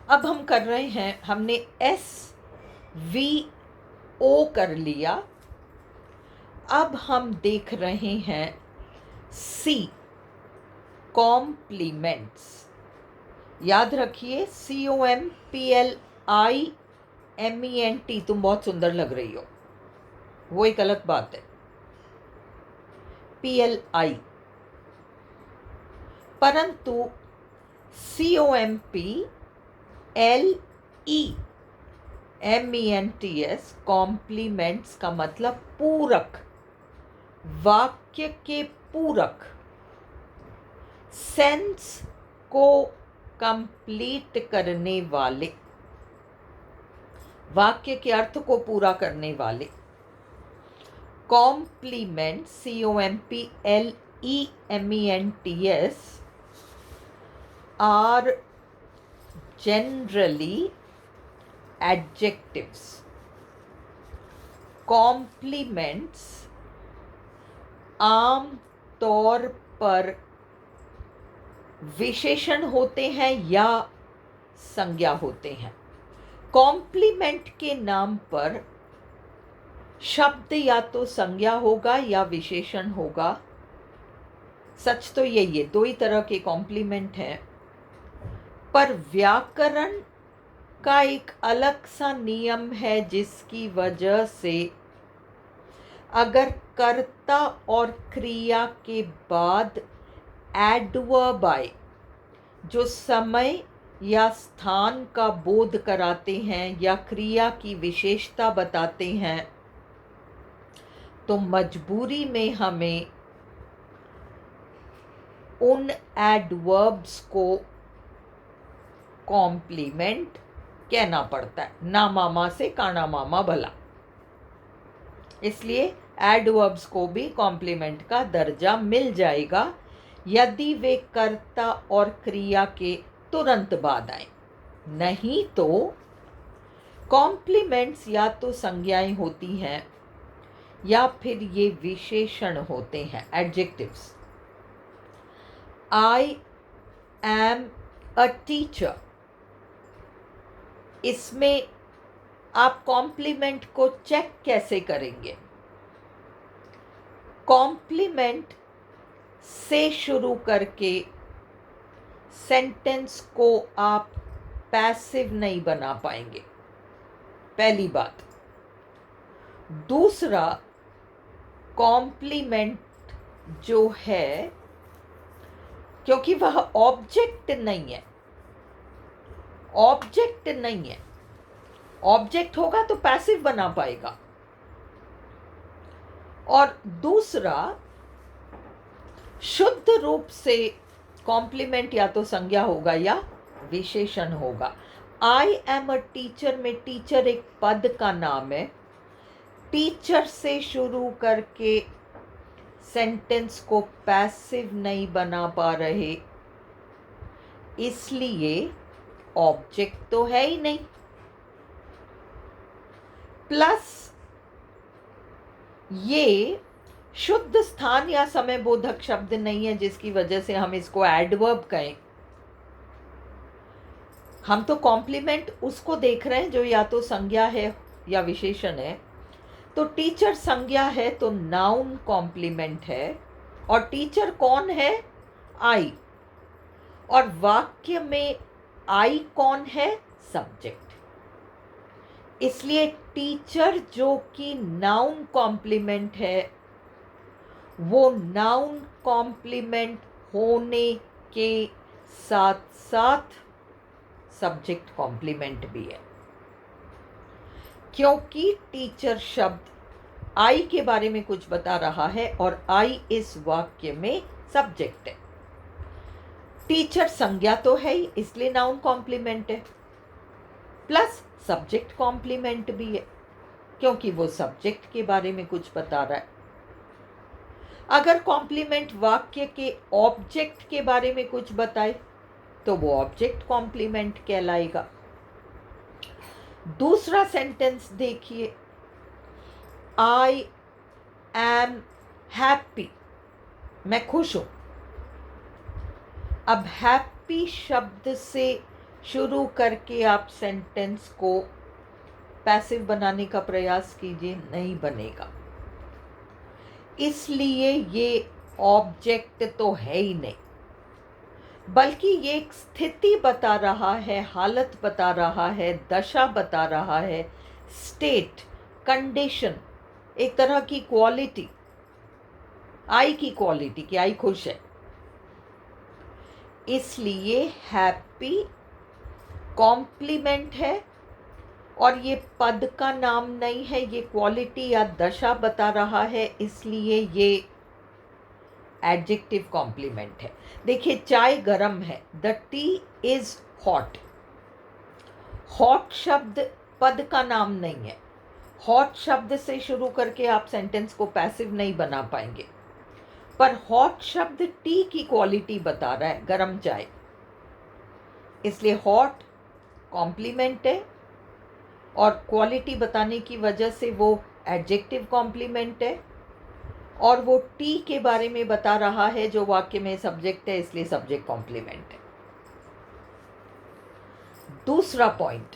अब हम कर रहे हैं, हमने SVO कर लिया। अब हम देख रहे हैं C, कॉम्प्लीमेंट्स। याद रखिए, COMPLIMENT। तुम बहुत सुंदर लग रही हो, वो एक अलग बात है। PLI, परंतु COMPLEMENTS, कॉम्प्लीमेंट्स का मतलब पूरक, वाक्य के पूरक, सेंस को कंप्लीट करने वाले, वाक्य के अर्थ को पूरा करने वाले। Complement, COMPLEMENTS are generally adjectives. Complements आम तौर पर विशेषण होते हैं या संज्ञा होते हैं। कॉम्प्लीमेंट के नाम पर शब्द या तो संज्ञा होगा या विशेषण होगा। सच तो यही है, दो ही तरह के कॉम्प्लीमेंट हैं, पर व्याकरण का एक अलग सा नियम है, जिसकी वजह से अगर कर्ता और क्रिया के बाद एडवर्ब आए, जो समय या स्थान का बोध कराते हैं या क्रिया की विशेषता बताते हैं, तो मजबूरी में हमें उन एडवर्ब्स को कॉम्प्लीमेंट कहना पड़ता है। ना मामा से काना मामा भला, इसलिए एडवर्ब्स को भी कॉम्प्लीमेंट का दर्जा मिल जाएगा यदि वे कर्ता और क्रिया के तुरंत बाद आए। नहीं तो कॉम्प्लीमेंट्स या तो संज्ञाएं होती हैं या फिर ये विशेषण होते हैं, adjectives. I am a teacher, इसमें आप कॉम्प्लीमेंट को चेक कैसे करेंगे? कॉम्प्लीमेंट से शुरू करके सेंटेंस को आप पैसिव नहीं बना पाएंगे, पहली बात। दूसरा, कॉम्प्लीमेंट जो है, क्योंकि वह ऑब्जेक्ट नहीं है, ऑब्जेक्ट नहीं है, ऑब्जेक्ट होगा तो पैसिव बना पाएगा। और दूसरा, शुद्ध रूप से कॉम्प्लीमेंट या तो संज्ञा होगा या विशेषण होगा। आई एम अ टीचर में टीचर एक पद का नाम है। टीचर से शुरू करके सेंटेंस को पैसिव नहीं बना पा रहे, इसलिए ऑब्जेक्ट तो है ही नहीं। प्लस ये शुद्ध स्थान या समय बोधक शब्द नहीं है, जिसकी वजह से हम इसको एडवर्ब कहें। हम तो कॉम्प्लीमेंट उसको देख रहे हैं जो या तो संज्ञा है या विशेषण है। तो टीचर संज्ञा है तो नाउन कॉम्प्लीमेंट है, और टीचर कौन है? आई। और वाक्य में आई कौन है? सब्जेक्ट। इसलिए टीचर जो कि नाउन कॉम्प्लीमेंट है, वो नाउन कॉम्प्लीमेंट होने के साथ साथ सब्जेक्ट कॉम्प्लीमेंट भी है, क्योंकि टीचर शब्द आई के बारे में कुछ बता रहा है और आई इस वाक्य में सब्जेक्ट है। टीचर संज्ञा तो है ही, इसलिए नाउन कॉम्प्लीमेंट है, प्लस सब्जेक्ट कॉम्प्लीमेंट भी है, क्योंकि वो सब्जेक्ट के बारे में कुछ बता रहा है। अगर कॉम्प्लीमेंट वाक्य के ऑब्जेक्ट के बारे में कुछ बताए तो वो ऑब्जेक्ट कॉम्प्लीमेंट कहलाएगा। दूसरा सेंटेंस देखिए, आई एम हैप्पी, मैं खुश हूं। अब हैप्पी शब्द से शुरू करके आप सेंटेंस को पैसिव बनाने का प्रयास कीजिए, नहीं बनेगा। इसलिए ये ऑब्जेक्ट तो है ही नहीं, बल्कि ये एक स्थिति बता रहा है, हालत बता रहा है, दशा बता रहा है, स्टेट, कंडीशन, एक तरह की क्वालिटी, आई की क्वालिटी कि आई खुश है। इसलिए हैप्पी कॉम्प्लीमेंट है और ये पद का नाम नहीं है, ये क्वालिटी या दशा बता रहा है, इसलिए ये एडजेक्टिव कॉम्प्लीमेंट है। देखिए, चाय गरम है, the T is hot. Hot शब्द पद का नाम नहीं है। हॉट शब्द से शुरू करके आप सेंटेंस को पैसिव नहीं बना पाएंगे, पर हॉट शब्द टी की क्वालिटी बता रहा है, गरम चाय, इसलिए हॉट कॉम्प्लीमेंट है और क्वालिटी बताने की वजह से वो एडजेक्टिव कॉम्प्लीमेंट है, और वो टी के बारे में बता रहा है जो वाक्य में सब्जेक्ट है, इसलिए सब्जेक्ट कॉम्प्लीमेंट है। दूसरा point,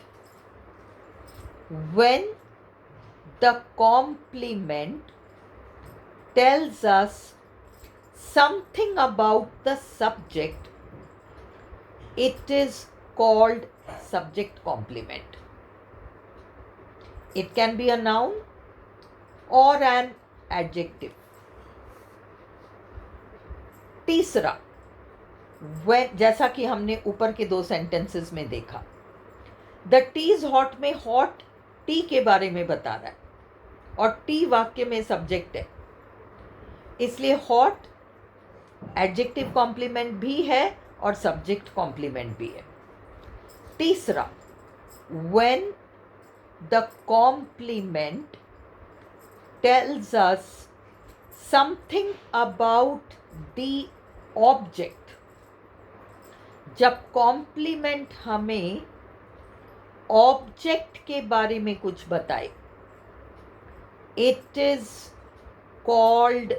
when the complement tells us something about the subject, it is called subject complement. It can be a noun or an adjective. तीसरा, when, जैसा कि हमने ऊपर के 2 सेंटेंसेस में देखा, द टी इज हॉट में हॉट टी के बारे में बता रहा है और टी वाक्य में सब्जेक्ट है, इसलिए हॉट एडजेक्टिव कॉम्प्लीमेंट भी है और सब्जेक्ट कॉम्प्लीमेंट भी है। तीसरा, when the complement tells us something about the object, जब कॉम्प्लीमेंट हमें ऑब्जेक्ट के बारे में कुछ बताए, it is called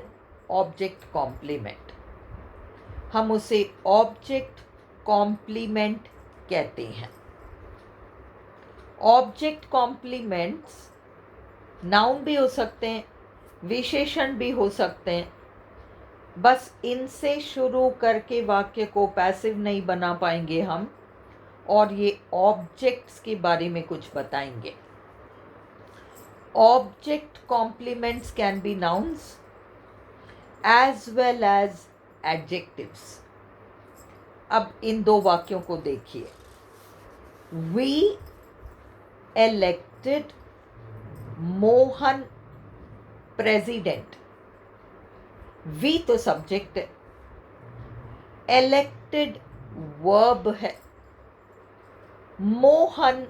object complement. हम उसे ऑब्जेक्ट कॉम्प्लीमेंट कहते हैं। ऑब्जेक्ट कॉम्प्लीमेंट्स नाउन भी हो सकते हैं, विशेषण भी हो सकते हैं, बस इनसे शुरू करके वाक्य को पैसिव नहीं बना पाएंगे हम, और ये ऑब्जेक्ट्स के बारे में कुछ बताएंगे। Object complements can be nouns as well as adjectives. अब इन 2 वाक्यों को देखिए, we elected Mohan president, we तो सब्जेक्ट है, elected वर्ब है, मोहन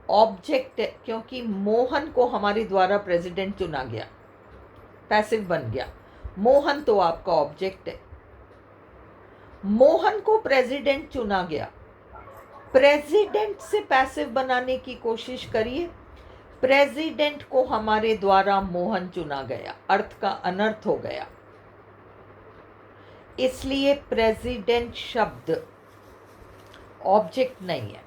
ऑब्जेक्ट है, क्योंकि मोहन को हमारे द्वारा प्रेसिडेंट चुना गया, पैसिव बन गया। मोहन तो आपका ऑब्जेक्ट है। मोहन को प्रेसिडेंट चुना गया, प्रेसिडेंट से पैसिव बनाने की कोशिश करिए, प्रेसिडेंट को हमारे द्वारा मोहन चुना गया, अर्थ का अनर्थ हो गया। इसलिए प्रेसिडेंट शब्द ऑब्जेक्ट नहीं है।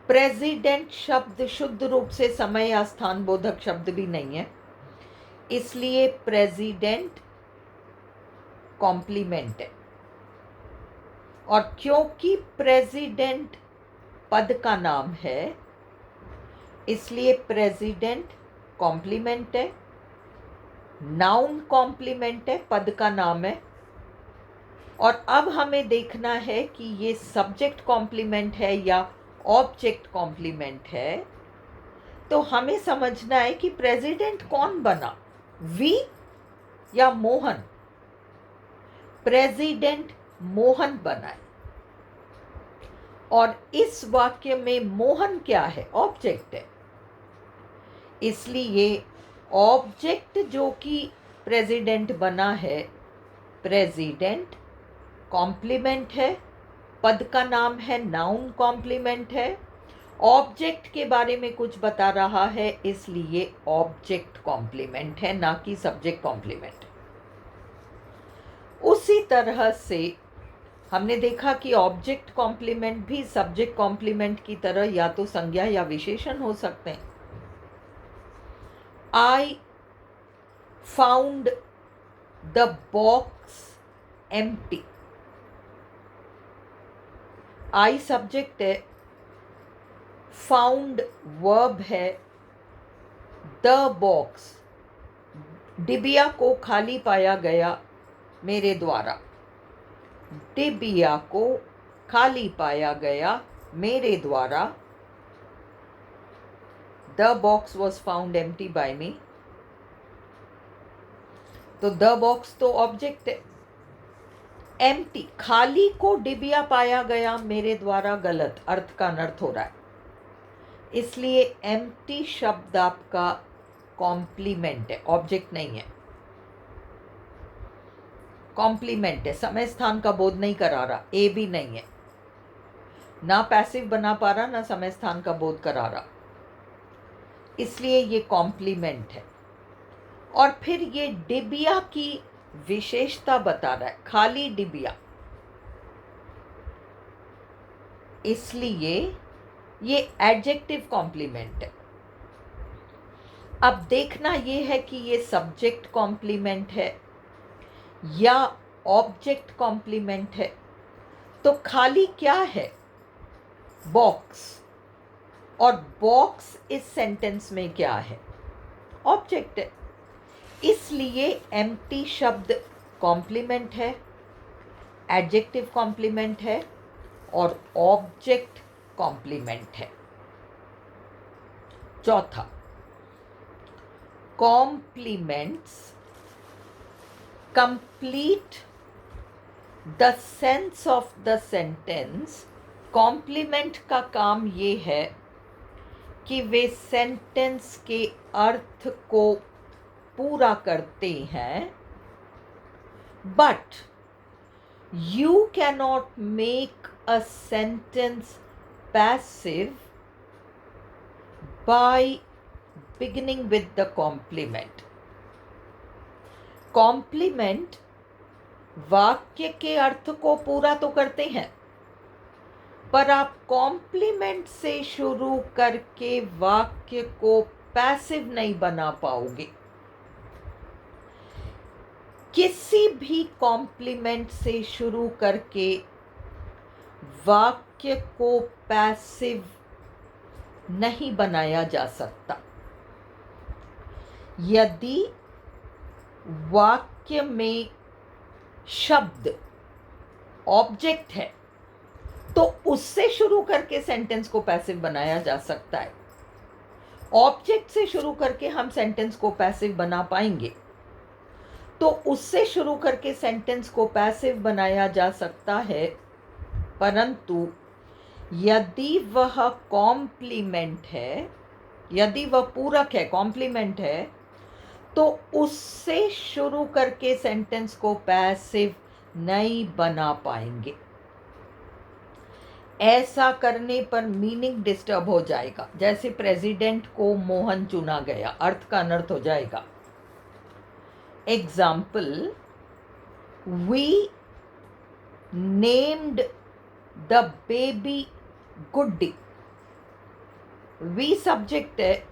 प्रेसिडेंट शब्द शुद्ध रूप से समय या स्थान बोधक शब्द भी नहीं है, इसलिए प्रेसिडेंट कॉम्प्लीमेंट है। और क्योंकि प्रेसिडेंट पद का नाम है, इसलिए प्रेसिडेंट कॉम्प्लीमेंट है, नाउन कॉम्प्लीमेंट है, पद का नाम है। और अब हमें देखना है कि ये सब्जेक्ट कॉम्प्लीमेंट है या ऑब्जेक्ट कॉम्प्लीमेंट है। तो हमें समझना है कि प्रेसिडेंट कौन बना, वी या मोहन। प्रेसिडेंट मोहन बना है, और इस वाक्य में मोहन क्या है, ऑब्जेक्ट है। इसलिए ऑब्जेक्ट जो कि प्रेसिडेंट बना है, प्रेसिडेंट कॉम्प्लीमेंट है, पद का नाम है, नाउन कॉम्प्लीमेंट है, ऑब्जेक्ट के बारे में कुछ बता रहा है, इसलिए ऑब्जेक्ट कॉम्प्लीमेंट है, ना कि सब्जेक्ट कॉम्प्लीमेंट। उसी तरह से हमने देखा कि ऑब्जेक्ट कॉम्प्लीमेंट भी सब्जेक्ट कॉम्प्लीमेंट की तरह या तो संज्ञा या विशेषण हो सकते हैं। I found the box empty. I subject है, फाउंड वर्ब है, द बॉक्स डिबिया को खाली पाया गया मेरे द्वारा। डिबिया को खाली पाया गया मेरे द्वारा। The box was found empty by me. तो द बॉक्स तो ऑब्जेक्ट है। एम्प्टी खाली को डिबिया पाया गया मेरे द्वारा, गलत, अर्थ का अनर्थ हो रहा है, इसलिए एम्प्टी शब्द आपका कॉम्प्लीमेंट है, ऑब्जेक्ट नहीं है। कॉम्प्लीमेंट है, समय स्थान का बोध नहीं करा रहा, ए भी नहीं है, ना पैसिव बना पा रहा ना समय स्थान का बोध करा रहा, इसलिए ये कॉम्प्लीमेंट है। और फिर ये डिबिया की विशेषता बता रहा है, खाली डिबिया, इसलिए ये एडजेक्टिव कॉम्प्लीमेंट है। अब देखना ये है कि ये सब्जेक्ट कॉम्प्लीमेंट है या ऑब्जेक्ट कॉम्प्लीमेंट है। तो खाली क्या है? बॉक्स। और बॉक्स इस सेंटेंस में क्या है? ऑब्जेक्ट है, इसलिए एम्प्टी शब्द कॉम्प्लीमेंट है, एडजेक्टिव कॉम्प्लीमेंट है और ऑब्जेक्ट कॉम्प्लीमेंट है। चौथा, complements complete the sense of the sentence. Complement का काम ये है कि वे सेंटेंस के अर्थ को पूरा करते हैं, but you cannot make a sentence passive by beginning with the complement. Complement वाक्य के अर्थ को पूरा तो करते हैं, पर आप कॉम्प्लीमेंट से शुरू करके वाक्य को पैसिव नहीं बना पाओगे। किसी भी कॉम्प्लीमेंट से शुरू करके वाक्य को पैसिव नहीं बनाया जा सकता। यदि वाक्य में शब्द ऑब्जेक्ट है तो उससे शुरू करके सेंटेंस को पैसिव बनाया जा सकता है। ऑब्जेक्ट से शुरू करके हम सेंटेंस को पैसिव बना पाएंगे, तो उससे शुरू करके सेंटेंस को पैसिव बनाया जा सकता है, परंतु यदि वह कॉम्प्लीमेंट है, यदि वह पूरक है, कॉम्प्लीमेंट है, तो उससे शुरू करके सेंटेंस को पैसिव नहीं बना पाएंगे। ऐसा करने पर मीनिंग डिस्टर्ब हो जाएगा। जैसे प्रेसिडेंट को मोहन चुना गया, अर्थ का अनर्थ हो जाएगा। Example, we named the baby Guddi. We subject है,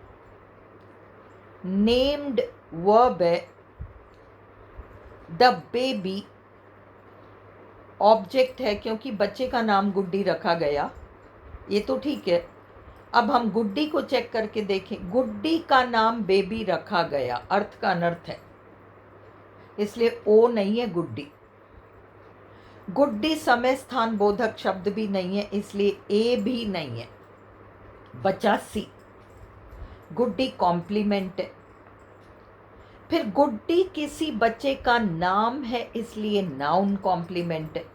नेम्ड वर्ब है, द बेबी ऑब्जेक्ट है, क्योंकि बच्चे का नाम गुड्डी रखा गया, ये तो ठीक है। अब हम गुड्डी को चेक करके देखें। गुड्डी का नाम बेबी रखा गया, अर्थ का अनर्थ है, इसलिए ओ नहीं है गुड्डी। गुड्डी समय स्थान बोधक शब्द भी नहीं है, इसलिए ए भी नहीं है। बचा सी। गुड्डी कॉम्प्लीमेंट है। फिर गुड्डी किसी बच्चे का नाम है, इसलिए नाउन कॉम्प्लीमेंट है।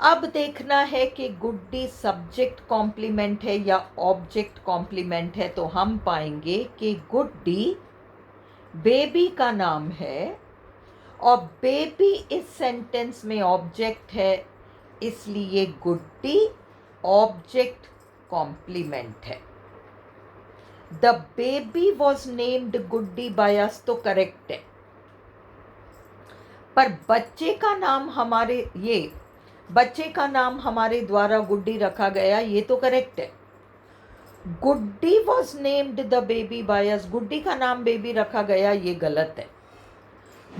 अब देखना है कि गुड्डी सब्जेक्ट कॉम्प्लीमेंट है या ऑब्जेक्ट कॉम्प्लीमेंट है, तो हम पाएंगे कि गुड्डी बेबी का नाम है और बेबी इस सेंटेंस में ऑब्जेक्ट है, इसलिए गुड्डी ऑब्जेक्ट कॉम्प्लीमेंट है। The baby was named Guddi by us तो करेक्ट है, पर बच्चे का नाम हमारे ये बच्चे का नाम हमारे द्वारा गुड्डी रखा गया, ये तो करेक्ट है। Guddi was named the baby by us, Guddi का नाम बेबी रखा गया, ये गलत है।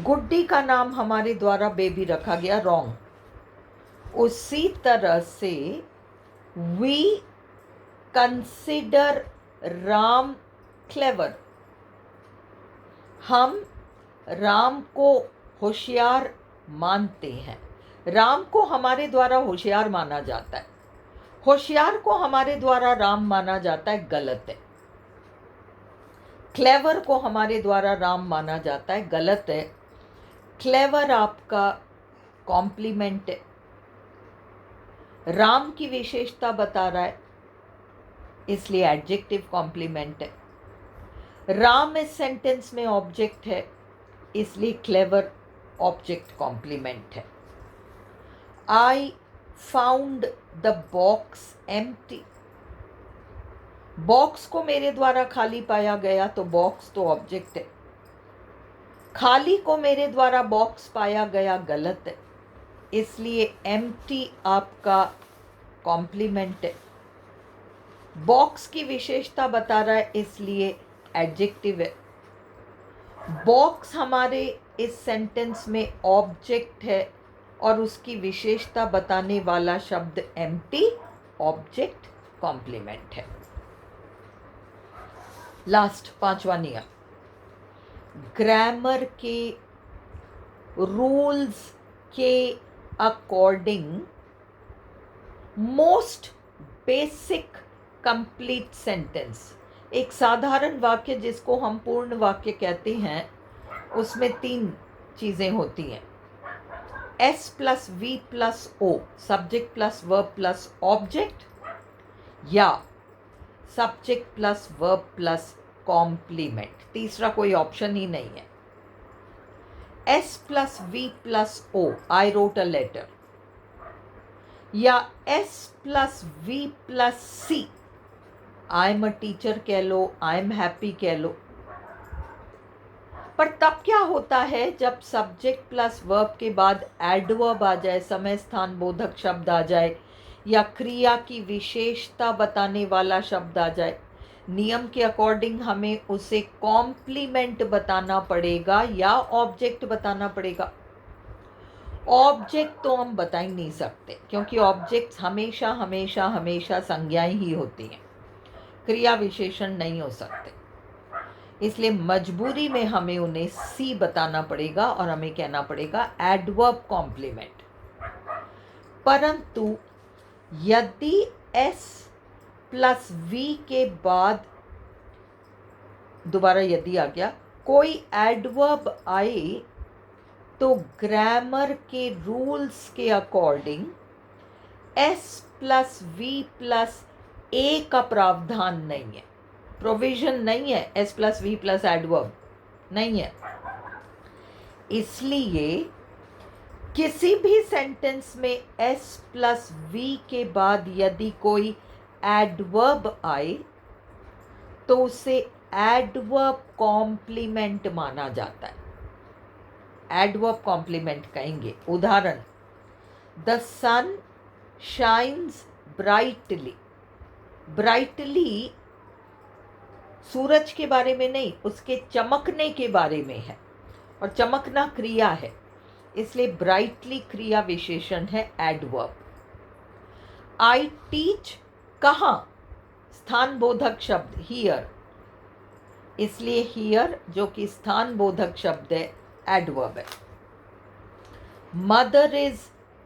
गुड्डी का नाम हमारे द्वारा बेबी रखा गया, रॉन्ग। उसी तरह से वी कंसिडर राम क्लेवर, हम राम को होशियार मानते हैं। राम को हमारे द्वारा होशियार माना जाता है, होशियार को हमारे द्वारा राम माना जाता है, गलत है। क्लेवर को हमारे द्वारा राम माना जाता है, गलत है। क्लेवर आपका कॉम्प्लीमेंट है, राम की विशेषता बता रहा है, इसलिए एडजेक्टिव कॉम्प्लीमेंट है। राम इस सेंटेंस में ऑब्जेक्ट है, इसलिए क्लेवर ऑब्जेक्ट कॉम्प्लीमेंट है। I found the box empty, box को मेरे द्वारा खाली पाया गया, तो बॉक्स तो ऑब्जेक्ट है। खाली को मेरे द्वारा बॉक्स पाया गया, गलत है, इसलिए एम्प्टी आपका कॉम्प्लीमेंट है। बॉक्स की विशेषता बता रहा है, इसलिए एडजेक्टिव है। बॉक्स हमारे इस सेंटेंस में ऑब्जेक्ट है और उसकी विशेषता बताने वाला शब्द एम्प्टी, ऑब्जेक्ट कॉम्प्लीमेंट है। लास्ट 5वां नियम, ग्रामर के रूल्स के according most basic complete sentence, एक साधारण वाक्य जिसको हम पूर्ण वाक्य कहते हैं, उसमें 3 चीज़ें होती हैं, S plus V plus O, subject plus verb plus object, या subject plus verb plus complement, तीसरा कोई ऑप्शन ही नहीं है। S plus V plus O, I wrote a letter, या S plus V plus C, I am a teacher कह लो, I am happy कह लो। पर तब क्या होता है जब सब्जेक्ट प्लस वर्ब के बाद एडवर्ब आ जाए, समय स्थान बोधक शब्द आ जाए, या क्रिया की विशेषता बताने वाला शब्द आ जाए, नियम के अकॉर्डिंग हमें उसे कॉम्प्लीमेंट बताना पड़ेगा या ऑब्जेक्ट बताना पड़ेगा। ऑब्जेक्ट तो हम बता ही नहीं सकते, क्योंकि ऑब्जेक्ट्स हमेशा हमेशा हमेशा संज्ञाएं ही होती हैं, क्रिया विशेषण नहीं हो सकते, इसलिए मजबूरी में हमें उन्हें सी बताना पड़ेगा और हमें कहना पड़ेगा एडवर्ब कॉम्प्लीमेंट। परंतु यदि एस प्लस वी के बाद, दोबारा यदि आ गया, कोई एडवर्ब आए, तो ग्रामर के रूल्स के according S plus V plus A का प्रावधान नहीं है, प्रोविजन नहीं है, S plus V plus adverb नहीं है। इसलिए किसी भी सेंटेंस में एस प्लस वी के बाद यदि कोई एडवर्ब आए, तो उसे एडवर्ब कॉम्प्लीमेंट माना जाता है, एडवर्ब कॉम्प्लीमेंट कहेंगे। उदाहरण, the sun shines brightly, brightly सूरज के बारे में नहीं, उसके चमकने के बारे में है, और चमकना क्रिया है, इसलिए ब्राइटली क्रिया विशेषण है, एडवर्ब। आई टीच कहाँ, स्थान बोधक शब्द हियर, इसलिए हियर जो कि स्थान बोधक शब्द है, एडवर्ब है। Mother is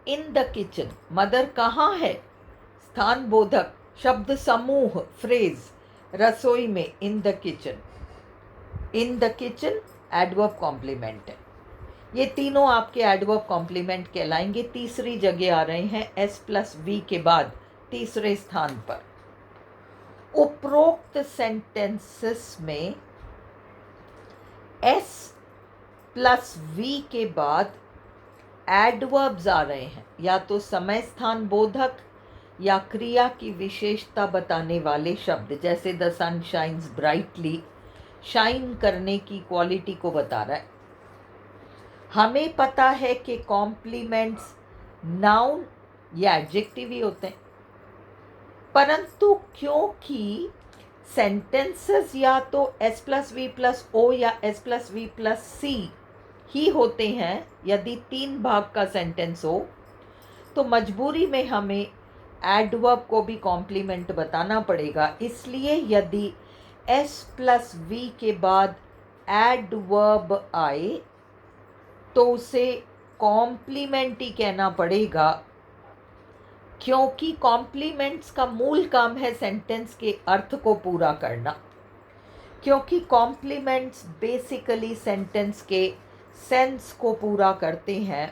in the kitchen, mother कहाँ है, स्थान बोधक शब्द समूह, फ्रेज, रसोई में, in the kitchen, in the kitchen adverb complement है। ये तीनों आपके एडवर्ब कॉम्प्लीमेंट कहलाएंगे। तीसरी जगह आ रहे हैं एस प्लस वी के बाद, तीसरे स्थान पर। उपरोक्त सेंटेंसेस में एस प्लस वी के बाद एडवर्ब्स आ रहे हैं, या तो समय स्थान बोधक या क्रिया की विशेषता बताने वाले शब्द, जैसे the sun shines brightly, shine करने की क्वालिटी को बता रहा है। हमें पता है कि कॉम्प्लीमेंट्स नाउन ये एडजेक्टिव ही होते हैं। परंतु क्योंकि सेंटेंसेस या तो S plus V plus O या S plus V plus C ही होते हैं, यदि 3 भाग का सेंटेंस हो तो मजबूरी में हमें एडवर्ब को भी कॉम्प्लीमेंट बताना पड़ेगा। इसलिए यदि S प्लस वी के बाद एडवर्ब आए तो उसे कॉम्प्लीमेंट ही कहना पड़ेगा, क्योंकि कॉम्प्लीमेंट्स का मूल काम है सेंटेंस के अर्थ को पूरा करना। क्योंकि कॉम्प्लीमेंट्स बेसिकली सेंटेंस के सेंस को पूरा करते हैं।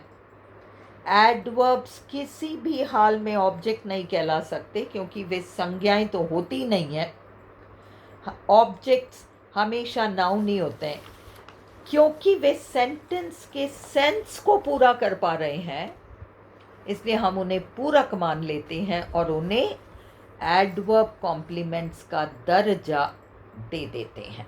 एडवर्ब्स किसी भी हाल में ऑब्जेक्ट नहीं कहला सकते, क्योंकि वे संज्ञाएं तो होती नहीं हैं। ऑब्जेक्ट्स हमेशा नाउन ही होते हैं, क्योंकि वे सेंटेंस के सेंस को पूरा कर पा रहे हैं, इसलिए हम उन्हें पूरक मान लेते हैं और उन्हें एडवर्ब कॉम्प्लीमेंट्स का दर्जा दे देते हैं।